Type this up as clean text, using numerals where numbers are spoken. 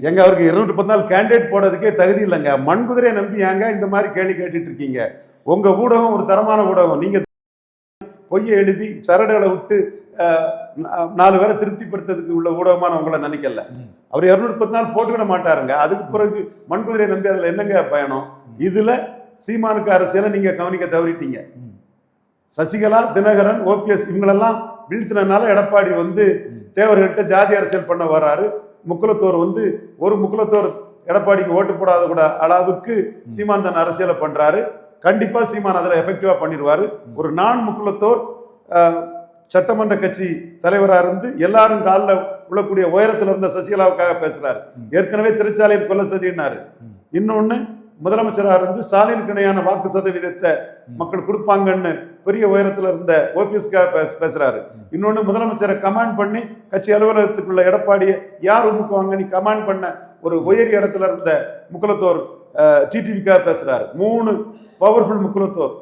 எங்க அவருக்கு 214 கேண்டிடேட் போடுறதுக்கே தகுதி இல்லைங்க. மண்குதிரையை நம்பி ஏங்க இந்த மாதிரி கேள்வி கேட்டுட்டு இருக்கீங்க? உங்க ஊடகம் ஒரு தரமான ஊடகம். நீங்க பொய்யை எழுதி சரடுகளை விட்டு 4 பேரை திருப்திப்படுத்துறதுக்கு உள்ள ஊடகமான உங்களை நினைக்கல. அவர் 214 போட்டுவிட மாட்டாருங்க. அதுக்கு பிறகு மண்குதிரையை நம்பி அதுல என்னங்க பயணம்? இதுல சீமானுக்கு அரசியலை நீங்க கவனிக்க தவறிட்டீங்க. சசிகலா, தினகரன், ஓபிஎஸ் இவங்களெல்லாம் வீழ்த்தினால எடப்பாடி தேவர்கிட்ட ஜாதி அரசியல் பண்ண வர்றாரு. முக்குலத்தோர் ஒரு முக்குலத்தோர் எடப்பாடிக்கு ஓட்டு போடாத கூட அளவுக்கு சீமான் தன் அரசியலை பண்றாரு. கண்டிப்பா சீமான் அதுல எஃபெக்டிவா பண்ணிடுவாரு. ஒரு முக்குலத்தோர் சட்டமன்ற கட்சி தலைவராக இருந்து எல்லாரும் காலில் உள்ளக்கூடிய உயரத்துல இருந்த சசிகலாவுக்காக பேசுறாரு. ஏற்கனவே சிறைச்சாலையில் கொல்ல சதினாரு. இன்னொன்னு முதலமைச்சராக இருந்து ஸ்டாலினுக்கு இணையான வாக்கு சதவீதத்தை மக்கள் கொடுப்பாங்கன்னு பெரிய உயரத்துல இருந்த ஓபிஎஸ்காக பேசுறாரு. இன்னொன்னு முதலமைச்சரை கமாண்ட் பண்ணி கட்சி அலுவலகத்துக்குள்ள எடப்பாடியை யார் ஒதுக்குவாங்க நீ கமாண்ட் பண்ண ஒரு உயரிய இடத்துல இருந்த முக்குலத்தோர் டிடிவிக்காக பேசுறாரு. 3 பவர்ஃபுல் முக்குலத்தோர்.